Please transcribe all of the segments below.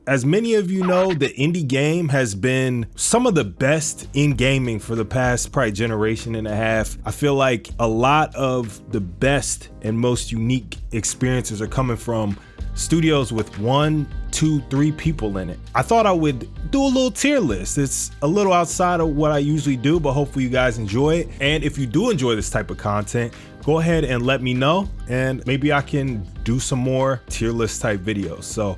As many of you know, the indie game has been some of the best in gaming for the past probably generation and a half. I feel like a lot of the best and most unique experiences are coming from studios with 1, 2, 3 people in it. I thought I would do a little tier list. It's a little outside of what I usually do, but hopefully you guys enjoy it. And if you do enjoy this type of content, go ahead and let me know, and maybe I can do some more tier list type videos. So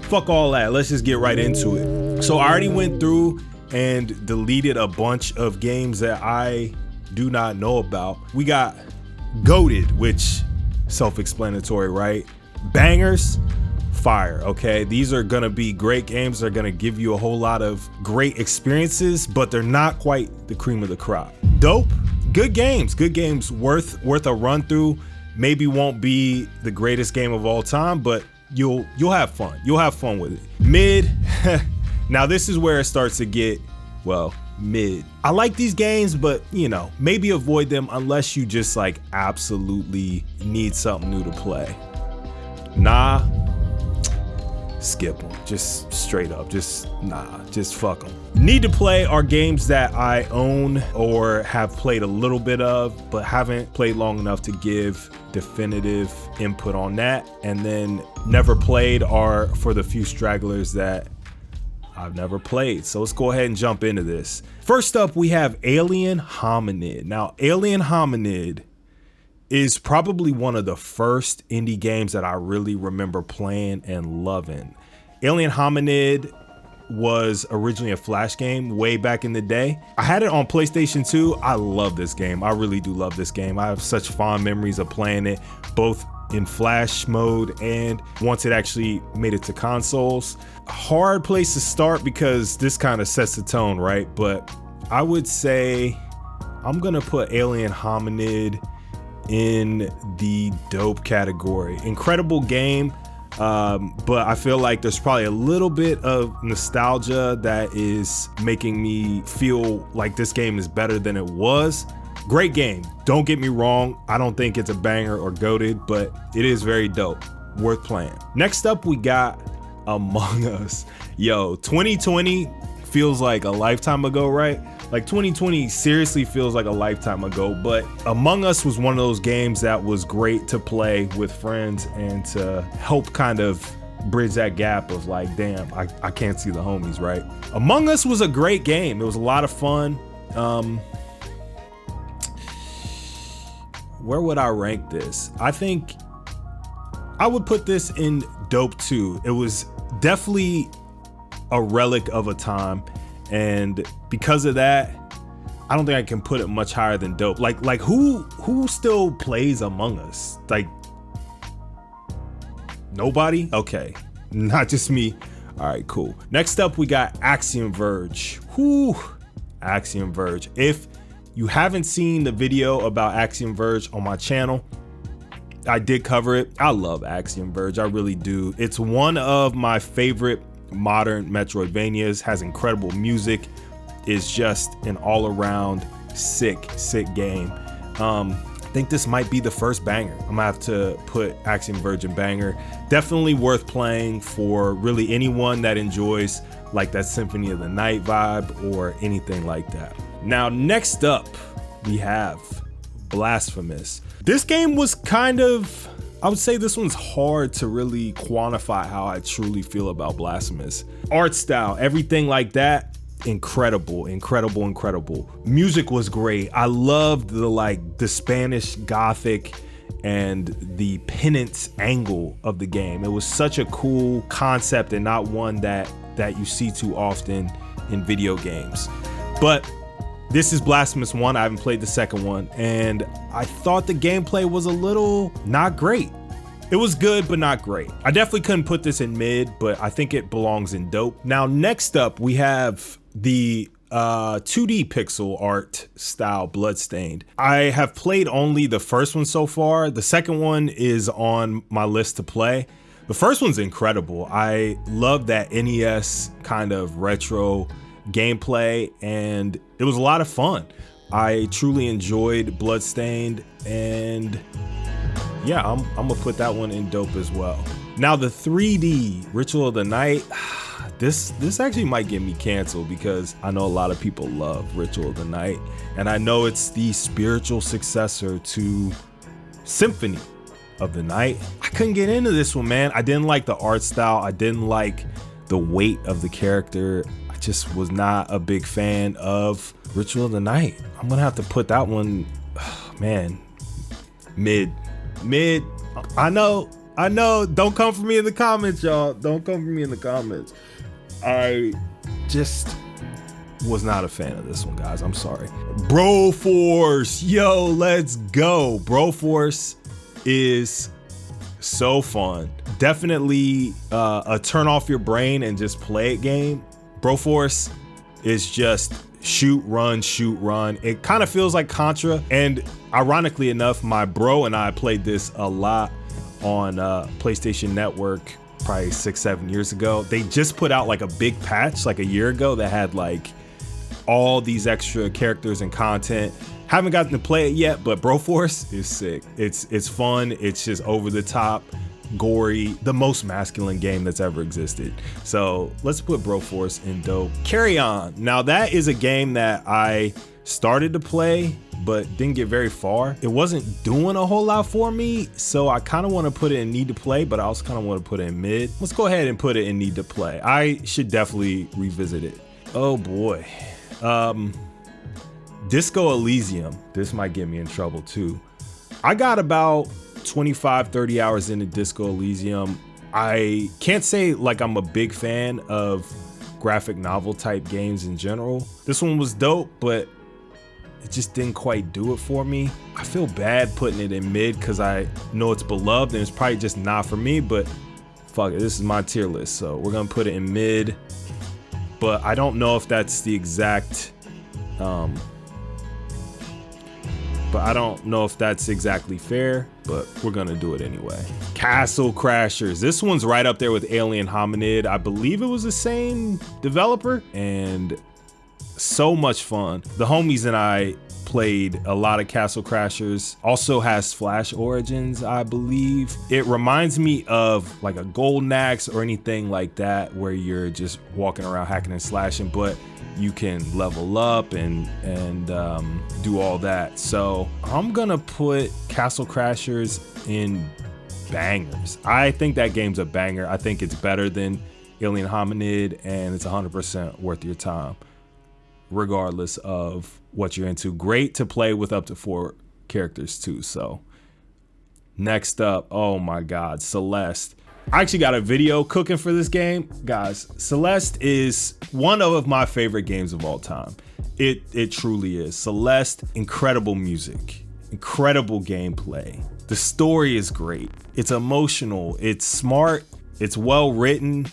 fuck all that, let's just get right into it. So I already went through and deleted a bunch of games that I do not know about. We got goated, which self-explanatory, right? Bangers, fire. Okay, these are gonna be great games. They're gonna give you a whole lot of great experiences, but they're not quite the cream of the crop. Dope, good games worth a run through. Maybe won't be the greatest game of all time, but you'll have fun. You'll have fun with it. Mid, now this is where it starts to get, well, mid. I like these games, but you know, maybe avoid them unless you just like absolutely need something new to play. Nah, skip them. Just straight up, just nah, just fuck them. Need to play are games that I own or have played a little bit of, but haven't played long enough to give definitive input on that. And then never played are for the few stragglers that I've never played. So let's go ahead and jump into this. First up, we have Alien Hominid. Now, Alien Hominid is probably one of the first indie games that I really remember playing and loving. Alien Hominid was originally a Flash game way back in the day. I had it on PlayStation 2. I love this game. I really do love this game. I have such fond memories of playing it, both in Flash mode and once it actually made it to consoles. Hard place to start because this kind of sets the tone, right? But I would say I'm gonna put Alien Hominid in the dope category. Incredible game, but I feel like there's probably a little bit of nostalgia that is making me feel like this game is better than it was. Great game, don't get me wrong. I don't think it's a banger or goated, but it is very dope, worth playing. Next up, we got Among Us. Yo, 2020 feels like a lifetime ago, right? Like 2020 seriously feels like a lifetime ago, but Among Us was one of those games that was great to play with friends and to help kind of bridge that gap of like, damn, I can't see the homies, right? Among Us was a great game. It was a lot of fun. Where would I rank this? I think I would put this in dope too. It was definitely a relic of a time, and because of that, I don't think I can put it much higher than dope. Like who still plays Among Us? Like nobody? Okay, not just me. All right, cool. Next up, we got Axiom Verge. Whoo, Axiom Verge. If you haven't seen the video about Axiom Verge on my channel, I did cover it. I love Axiom Verge, I really do. It's one of my favorite modern Metroidvanias, has incredible music, is just an all-around sick game. I think this might be the first banger. I'm gonna have to put Axiom Verge in banger. Definitely worth playing for really anyone that enjoys like that Symphony of the Night vibe or anything like that. Now, next up, we have Blasphemous. This game was kind of, I would say this one's hard to really quantify how I truly feel about Blasphemous. Art style, everything like that, incredible. Music was great. I loved the Spanish Gothic and the penance angle of the game. It was such a cool concept and not one that you see too often in video games. But this is Blasphemous 1. I haven't played the second one, and I thought the gameplay was a little not great. It was good, but not great. I definitely couldn't put this in mid, but I think it belongs in dope. Now, next up, we have the 2D pixel art style Bloodstained. I have played only the first one so far. The second one is on my list to play. The first one's incredible. I love that NES kind of retro gameplay, and it was a lot of fun. I truly enjoyed Bloodstained, and yeah, I'm gonna put that one in dope as well. Now the 3D Ritual of the Night, this actually might get me canceled because I know a lot of people love Ritual of the Night, and I know it's the spiritual successor to Symphony of the Night. I couldn't get into this one, man. I didn't like the art style. I didn't like the weight of the character. I just was not a big fan of Ritual of the Night. I'm gonna have to put that one, man, mid. I know. Don't come for me in the comments, y'all. Don't come for me in the comments. I just was not a fan of this one, guys. I'm sorry. BroForce, yo, let's go. BroForce is so fun. Definitely a turn off your brain and just play it game. BroForce is just shoot, run. It kind of feels like Contra, and ironically enough, my bro and I played this a lot on PlayStation Network probably 6-7 years ago. They just put out like a big patch like a year ago that had like all these extra characters and content. Haven't gotten to play it yet, but BroForce is sick. It's fun. It's just over the top, gory, the most masculine game that's ever existed. So let's put BroForce in dope. Carrion. Now that is a game that I started to play but didn't get very far. It wasn't doing a whole lot for me, so I kind of want to put it in need to play, but I also kind of want to put it in mid. Let's go ahead and put it in need to play. I should definitely revisit it. Oh boy. Disco Elysium. This might get me in trouble too. I got about 25-30 hours into Disco Elysium. I can't say like I'm a big fan of graphic novel type games in general. This one was dope, but it just didn't quite do it for me. I feel bad putting it in mid because I know it's beloved and it's probably just not for me, but fuck it, this is my tier list, so we're gonna put it in mid. But I don't know if that's the exact exactly fair, but we're gonna do it anyway. Castle Crashers. This one's right up there with Alien Hominid. I believe it was the same developer, and so much fun. The homies and I played a lot of Castle Crashers. Also has Flash Origins, I believe. It reminds me of like a Golden Axe or anything like that, where you're just walking around hacking and slashing, but you can level up and do all that. So I'm gonna put Castle Crashers in bangers. I think that game's a banger. I think it's better than Alien Hominid, and it's 100% worth your time, regardless of what you're into. Great to play with up to 4 characters too. So next up, oh my God, Celeste. I actually got a video cooking for this game. Guys, Celeste is one of my favorite games of all time. It truly is. Celeste, incredible music, incredible gameplay. The story is great. It's emotional, it's smart, it's well written.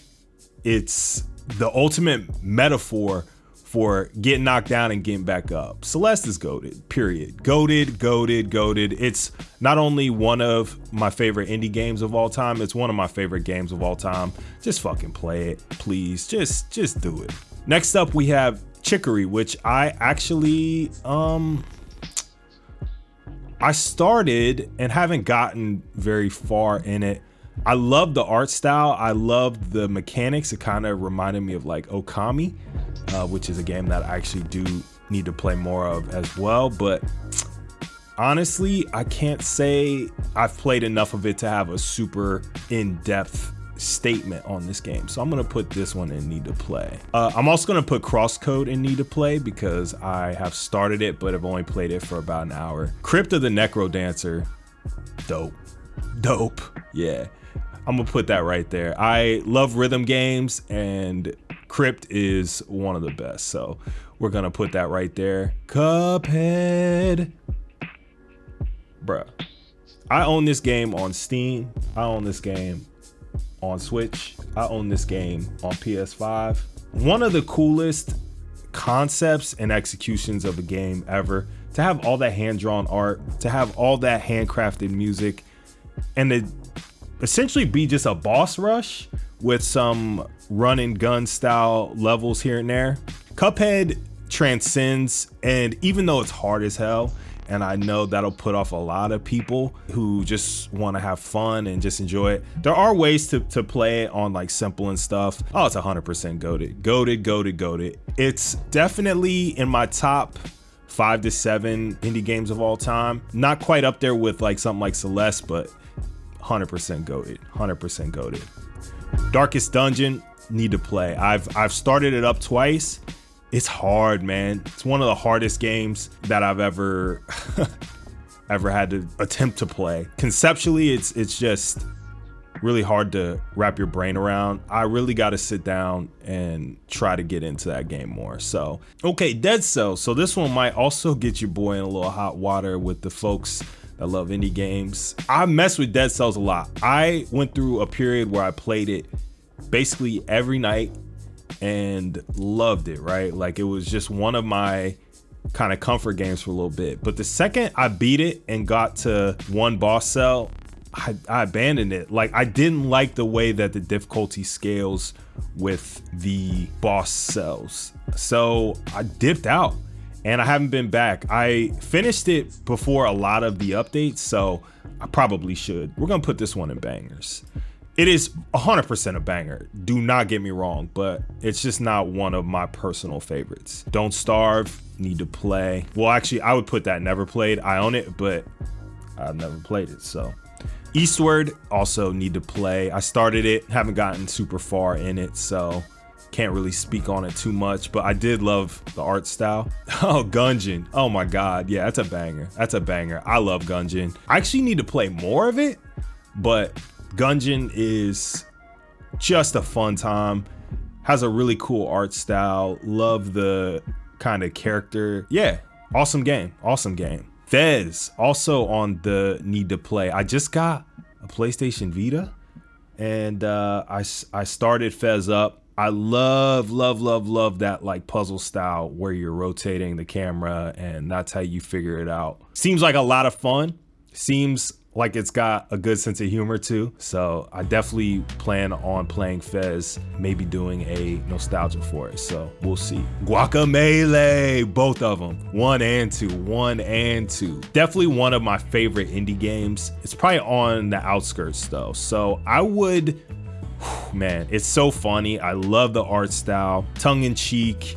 It's the ultimate metaphor for getting knocked down and getting back up. Celeste is goated, period. Goated. It's not only one of my favorite indie games of all time, it's one of my favorite games of all time. Just fucking play it, please. Just do it. Next up, we have Chickory, which I actually, I started and haven't gotten very far in it. I love the art style. I love the mechanics. It kind of reminded me of like Okami, which is a game that I actually do need to play more of as well. But honestly, I can't say I've played enough of it to have a super in-depth statement on this game. So I'm gonna put this one in need to play. I'm also gonna put Crosscode in need to play because I have started it, but I've only played it for about an hour. Crypt of the Necrodancer, dope. Yeah, I'm gonna put that right there. I love rhythm games, and Crypt is one of the best, so we're gonna put that right there. Cuphead, bruh. I own this game on Steam. I own this game on Switch. I own this game on PS5. One of the coolest concepts and executions of a game ever. To have all that hand-drawn art, to have all that handcrafted music, and to essentially be just a boss rush with some run and gun style levels here and there. Cuphead transcends, and even though it's hard as hell, and I know that'll put off a lot of people who just want to have fun and just enjoy it. There are ways to play it on like simple and stuff. Oh, it's 100% goated. It's definitely in my top 5 to 7 indie games of all time. Not quite up there with like something like Celeste, but 100% goated. Darkest Dungeon, need to play. I've started it up twice. It's hard, man. It's one of the hardest games that I've ever had to attempt to play. Conceptually, it's just really hard to wrap your brain around. I really got to sit down and try to get into that game more. So, okay, Dead Cells. So this one might also get your boy in a little hot water with the folks that love indie games. I mess with Dead Cells a lot. I went through a period where I played it basically every night and loved it, right? Like it was just one of my kind of comfort games for a little bit. But the second I beat it and got to one boss cell, I abandoned it. Like I didn't like the way that the difficulty scales with the boss cells. So I dipped out and I haven't been back. I finished it before a lot of the updates, so I probably should. We're gonna put this one in bangers. It is 100% a banger, do not get me wrong, but it's just not one of my personal favorites. Don't Starve, need to play. Well, actually, I would put that never played. I own it, but I've never played it, so. Eastward, also need to play. I started it, haven't gotten super far in it, so can't really speak on it too much, but I did love the art style. Oh, Gungeon, oh my God, yeah, that's a banger. That's a banger, I love Gungeon. I actually need to play more of it, but Gungeon is just a fun time, has a really cool art style, love the kind of character. Yeah, awesome game. Fez, also on the need to play. I just got a PlayStation Vita and I started Fez up. I love that like puzzle style where you're rotating the camera and that's how you figure it out. Seems like a lot of fun. Seems like it's got a good sense of humor too. So I definitely plan on playing Fez, maybe doing a nostalgia for it. So we'll see. Guacamelee, both of them, 1 and 2. Definitely one of my favorite indie games. It's probably on the outskirts though. So I would, man, it's so funny. I love the art style, tongue in cheek.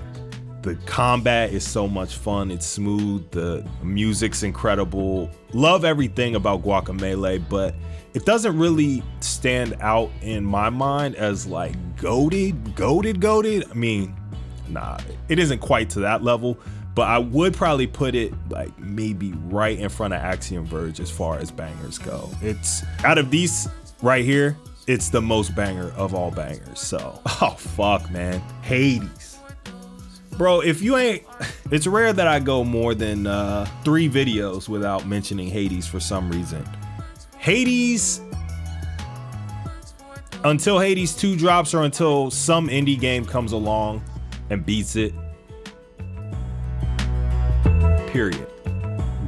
The combat is so much fun. It's smooth. The music's incredible. Love everything about Guacamelee, but it doesn't really stand out in my mind as like goated. I mean, nah, it isn't quite to that level, but I would probably put it like maybe right in front of Axiom Verge as far as bangers go. It's out of these right here, it's the most banger of all bangers. So, oh fuck, man, Hades. Bro, if you ain't, it's rare that I go more than 3 videos without mentioning Hades for some reason. Hades, until Hades 2 drops or until some indie game comes along and beats it, period.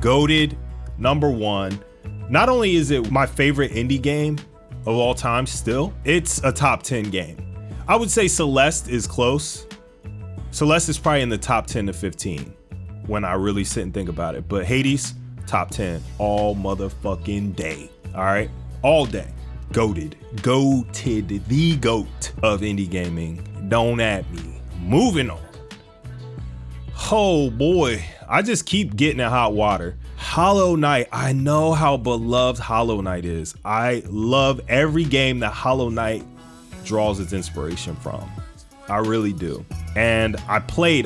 Goated, #1. Not only is it my favorite indie game of all time still, it's a top 10 game. I would say Celeste is close. Celeste is probably in the top 10 to 15 when I really sit and think about it. But Hades, top 10 all motherfucking day. All right, all day. Goated, the GOAT of indie gaming. Don't at me. Moving on. Oh boy, I just keep getting in hot water. Hollow Knight, I know how beloved Hollow Knight is. I love every game that Hollow Knight draws its inspiration from. I really do. And I beat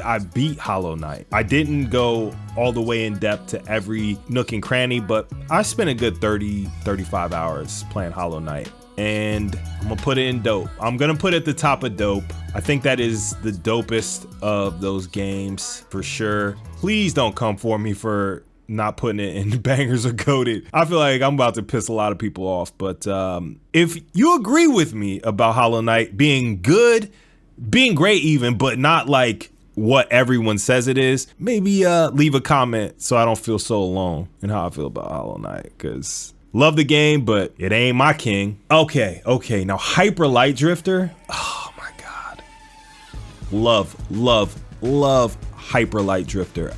Hollow Knight. I didn't go all the way in depth to every nook and cranny, but I spent a good 35 hours playing Hollow Knight. And I'm gonna put it in dope. I'm gonna put it at the top of dope. I think that is the dopest of those games for sure. Please don't come for me for not putting it in bangers or goated. I feel like I'm about to piss a lot of people off, but if you agree with me about Hollow Knight being good, being great even, but not like what everyone says it is, maybe leave a comment so I don't feel so alone in how I feel about Hollow Knight, because love the game, but it ain't my king. Okay, now Hyper Light Drifter. Oh my God. Love Hyper Light Drifter.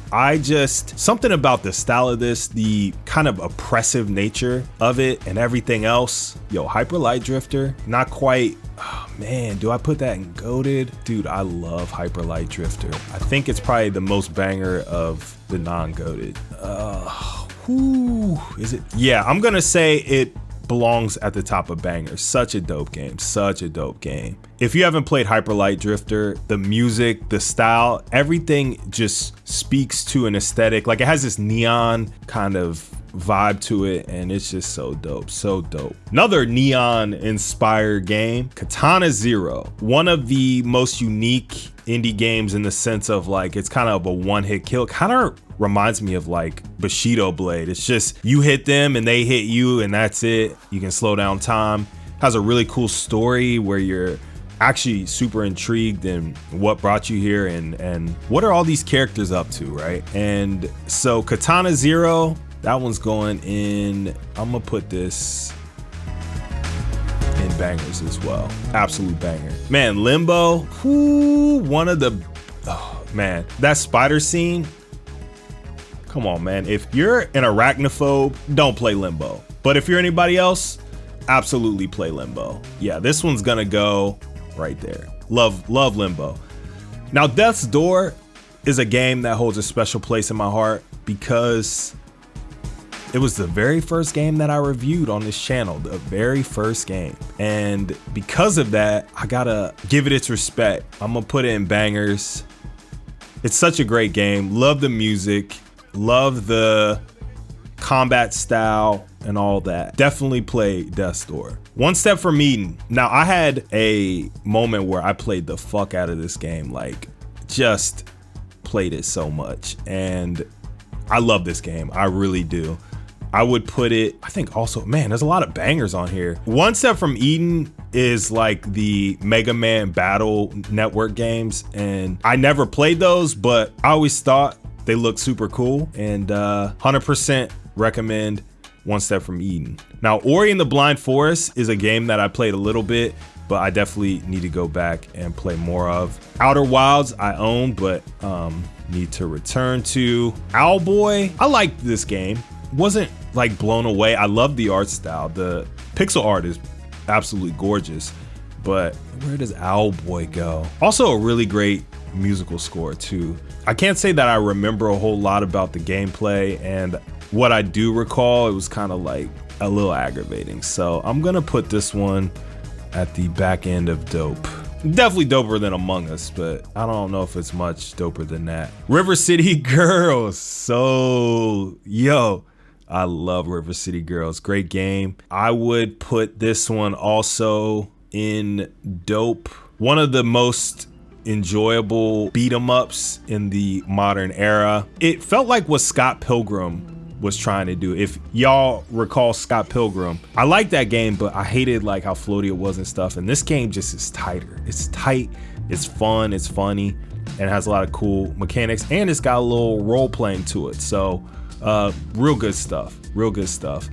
Something about the style of this, the kind of oppressive nature of it and everything else. Yo, Hyper Light Drifter, not quite. Oh man, do I put that in goated? Dude, I love Hyper Light Drifter. I think it's probably the most banger of the non-goated. Is it? Yeah, I'm gonna say it belongs at the top of bangers. Such a dope game, such a dope game. If you haven't played Hyper Light Drifter, the music, the style, everything just speaks to an aesthetic. Like, it has this neon kind of vibe to it, and it's just so dope, so dope. Another neon inspired game, Katana Zero. One of the most unique indie games in the sense of like, it's kind of a one-hit kill. Kind of reminds me of like Bushido Blade. It's just, you hit them and they hit you and that's it. You can slow down time. Has a really cool story where you're actually super intrigued in what brought you here and what are all these characters up to, right? And so Katana Zero, that one's going in, I'm gonna put this in bangers as well. Absolute banger. Man, Limbo, one of the, oh man, that spider scene. Come on, man. If you're an arachnophobe, don't play Limbo. But if you're anybody else, absolutely play Limbo. Yeah, this one's gonna go right there. Love Limbo. Now, Death's Door is a game that holds a special place in my heart because it was the very first game that I reviewed on this channel, the very first game. And because of that, I gotta give it its respect. I'm gonna put it in bangers. It's such a great game. Love the music. Love the combat style and all that. Definitely play Death's Door. One Step from Eden. Now, I had a moment where I played the fuck out of this game, like just played it so much. And I love this game. I really do. I would put it, I think also, man, there's a lot of bangers on here. One Step from Eden is like the Mega Man Battle Network games. And I never played those, but I always thought they look super cool, and 100% recommend One Step from Eden. Now, Ori and the Blind Forest is a game that I played a little bit, but I definitely need to go back and play more of. Outer Wilds I own, but need to return to. Owlboy, I liked this game. Wasn't like blown away. I love the art style. The pixel art is absolutely gorgeous, but where does Owlboy go? Also a really great musical score too. I can't say that I remember a whole lot about the gameplay, and what I do recall, it was kind of like a little aggravating. So I'm gonna put this one at the back end of dope. Definitely doper than Among Us, but I don't know if it's much doper than that. River City Girls. So, yo, I love River City Girls. Great game. I would put this one also in dope. One of the most enjoyable beat 'em ups in the modern era. It felt like what Scott Pilgrim was trying to do. If y'all recall Scott Pilgrim, I like that game, but I hated like how floaty it was and stuff. And this game just is tighter. It's tight, it's fun, it's funny, and it has a lot of cool mechanics, and it's got a little role playing to it. So real good stuff, real good stuff.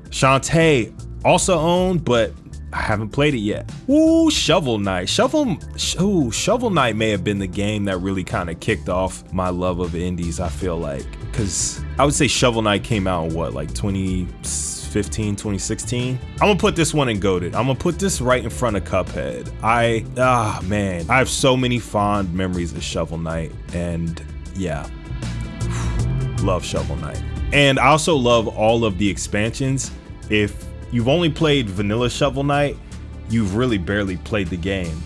Shantae also owned, but I haven't played it yet. Ooh, Shovel Knight. Shovel Knight may have been the game that really kind of kicked off my love of indies, I feel like. Because I would say Shovel Knight came out in what, like 2015, 2016? I'm gonna put this one in GOATed. I'm gonna put this right in front of Cuphead. Man, I have so many fond memories of Shovel Knight, and yeah, love Shovel Knight. And I also love all of the expansions. If you've only played vanilla Shovel Knight, you've really barely played the game.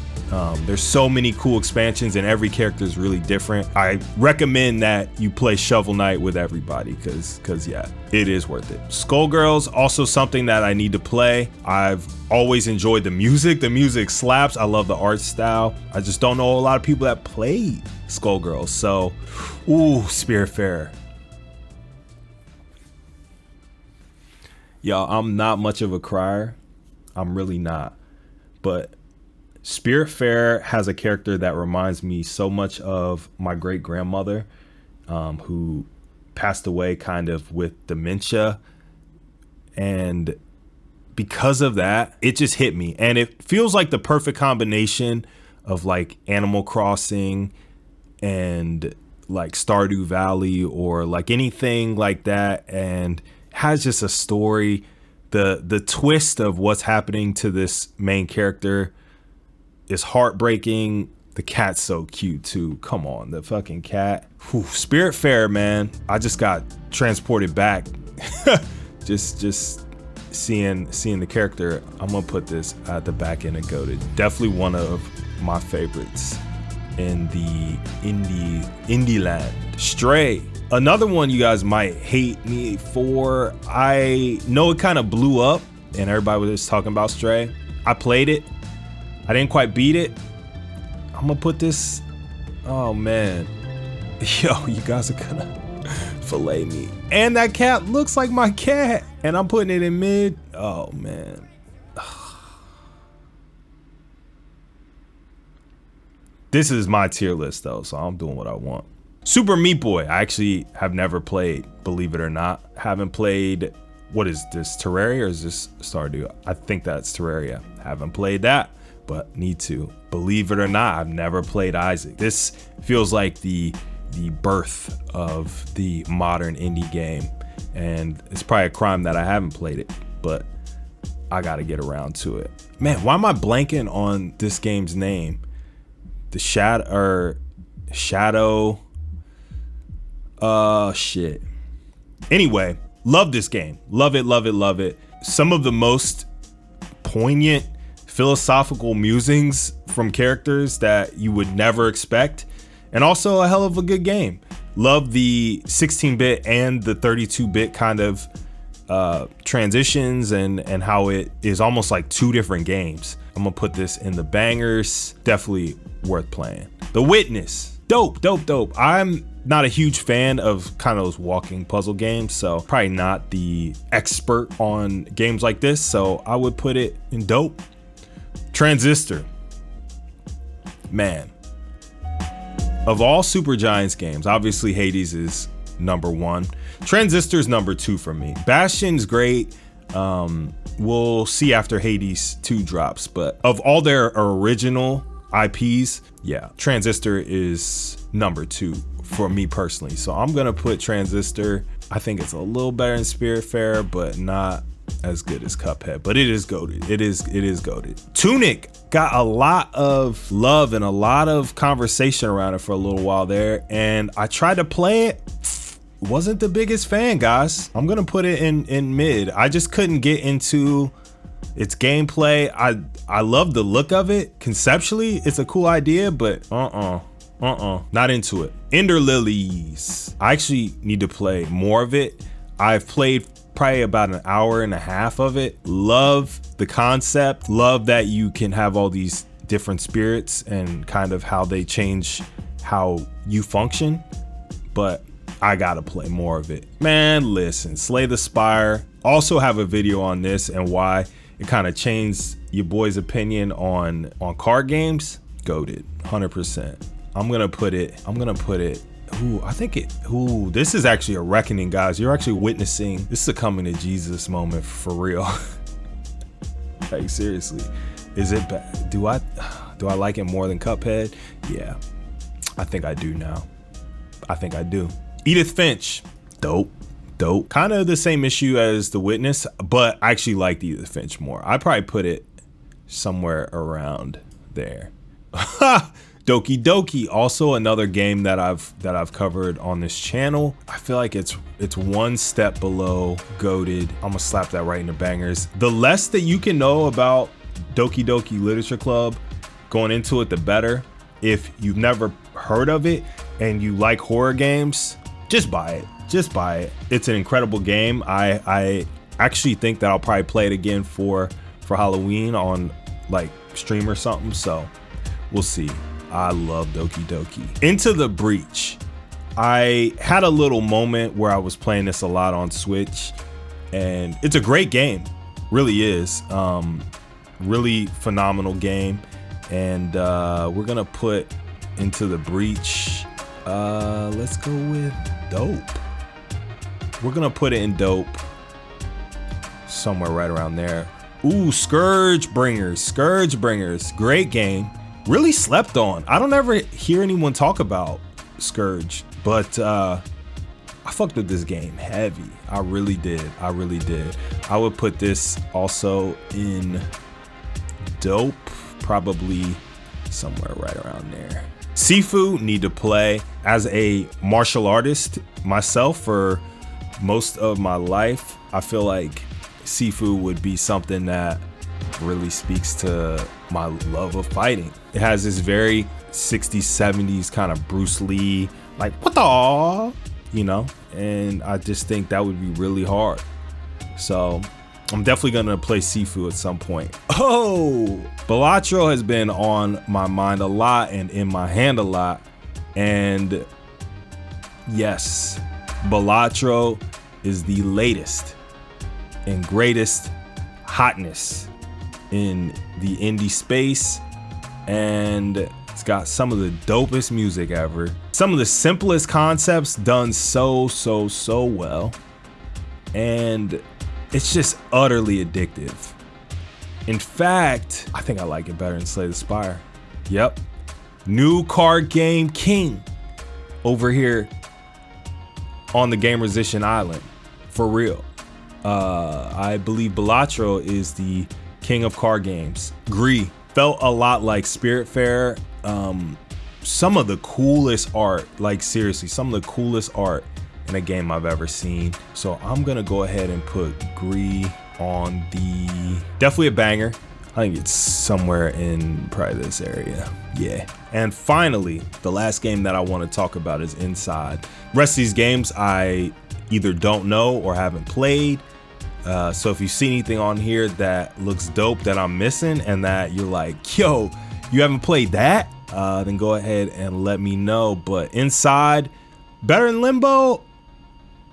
There's so many cool expansions and every character is really different. I recommend that you play Shovel Knight with everybody because yeah, it is worth it. Skullgirls, also something that I need to play. I've always enjoyed the music. The music slaps. I love the art style. I just don't know a lot of people that play Skullgirls. So, ooh, Spiritfarer. Y'all, I'm not much of a crier. I'm really not. But Spiritfarer has a character that reminds me so much of my great grandmother, who passed away kind of with dementia. And because of that, it just hit me. And it feels like the perfect combination of like Animal Crossing and like Stardew Valley or like anything like that, and has just a story. The twist of what's happening to this main character is heartbreaking. The cat's so cute too. Come on, the fucking cat. Whew, Spiritfarer, man. I just got transported back. just seeing the character. I'm gonna put this at the back end of Goated. Definitely one of my favorites in the indie land. Stray, another one you guys might hate me for. I know it kind of blew up and everybody was just talking about Stray. I played it. I didn't quite beat it. I'm gonna put this, oh man. Yo, you guys are gonna fillet me. And that cat looks like my cat and I'm putting it in mid. Oh man. This is my tier list though, so I'm doing what I want. Super Meat Boy, I actually have never played, believe it or not. Haven't played, what is this, Terraria or is this Stardew? I think that's Terraria. Haven't played that, but need to. Believe it or not, I've never played Isaac. This feels like the birth of the modern indie game, and it's probably a crime that I haven't played it, but I gotta get around to it. Man, why am I blanking on this game's name? The Shadow, shit. Anyway, love this game. Love it, love it, love it. Some of the most poignant philosophical musings from characters that you would never expect, and also a hell of a good game. Love the 16-bit and the 32-bit kind of transitions and how it is almost like two different games. I'm gonna put this in the bangers. Definitely worth playing. The Witness, dope. I'm not a huge fan of kind of those walking puzzle games, so probably not the expert on games like this, so I would put it in dope. Transistor, man, of all Supergiant's games, obviously Hades is number one. Transistor's number two for me. Bastion's great. We'll see after Hades 2 drops, but of all their original IPs, yeah, Transistor is number two for me personally. So I'm gonna put Transistor. I think it's a little better than Spiritfarer, but not as good as Cuphead, but it is goated. It is goated. Tunic got a lot of love and a lot of conversation around it for a little while there, and I tried to play it. Wasn't the biggest fan, guys. I'm gonna put it in mid. I just couldn't get into its gameplay. I love the look of it. Conceptually, it's a cool idea, but not into it. Ender Lillies. I actually need to play more of it. I've played probably about an hour and a half of it. Love the concept. Love that you can have all these different spirits and kind of how they change how you function, but I gotta play more of it. Man, listen, Slay the Spire. Also have a video on this and why it kind of changed your boy's opinion on card games. Goated, 100%. I'm gonna put it, this is actually a reckoning, guys. You're actually witnessing, this is a coming to Jesus moment for real. Like seriously, is it bad? Do I like it more than Cuphead? Yeah, I think I do now. I think I do. Edith Finch, dope. Kind of the same issue as The Witness, but I actually liked Edith Finch more. I'd probably put it somewhere around there. Doki Doki, also another game that I've covered on this channel. I feel like it's one step below goated. I'm gonna slap that right in the bangers. The less that you can know about Doki Doki Literature Club going into it, the better. If you've never heard of it and you like horror games, just buy it. It's an incredible game. I actually think that I'll probably play it again for Halloween on like stream or something, so we'll see. I love Doki Doki. Into the Breach. I had a little moment where I was playing this a lot on Switch, and it's a great game. Really is. Really phenomenal game. And we're gonna put Into the Breach. Let's go with dope. We're gonna put it in dope. Somewhere right around there. Ooh, Scourgebringers. Great game. Really slept on. I don't ever hear anyone talk about Scourge But I fucked with this game heavy. I really did. I really did. I would put this also in dope, probably somewhere right around there. Sifu, need to play. As a martial artist myself for most of my life, I feel like Sifu would be something that really speaks to my love of fighting. It has this very 60s, 70s kind of Bruce Lee, like, what the, you know, and I just think that would be really hard. So I'm definitely gonna play Sifu at some point. Oh, Balatro has been on my mind a lot and in my hand a lot. And yes, Balatro is the latest and greatest hotness in the indie space. And it's got some of the dopest music ever. Some of the simplest concepts done so well. And it's just utterly addictive. In fact, I think I like it better than Slay the Spire. Yep. New card game king over here on the Gamersician Island. For real. I believe Balatro is the king of card games. Gree felt a lot like Spiritfarer. Some of the coolest art, like seriously, some of the coolest art in a game I've ever seen. So I'm gonna go ahead and put Gree on the, definitely a banger. I think it's somewhere in probably this area. Yeah. And finally, the last game that I want to talk about is Inside. Rest of these games I either don't know or haven't played. So if you see anything on here that looks dope that I'm missing and that you're like, yo, you haven't played that, then go ahead and let me know. But Inside, better than Limbo?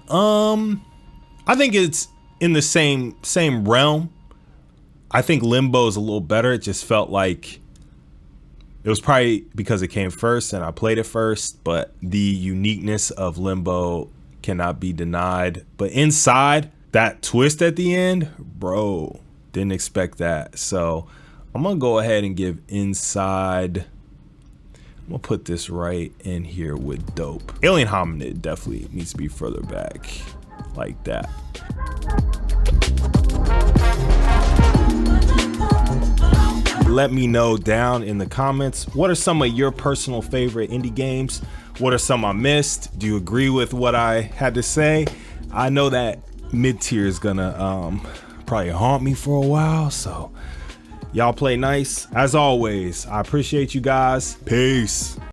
I think it's in the same realm. I think Limbo is a little better. It just felt like it was probably because it came first and I played it first, but the uniqueness of Limbo cannot be denied. But Inside, that twist at the end, bro, didn't expect that. So I'm gonna go ahead and give Inside, I'm gonna put this right in here with dope. Alien Hominid definitely needs to be further back like that. Let me know down in the comments, what are some of your personal favorite indie games? What are some I missed? Do you agree with what I had to say? I know that mid-tier is gonna probably haunt me for a while, so y'all play nice. As always, I appreciate you guys. Peace.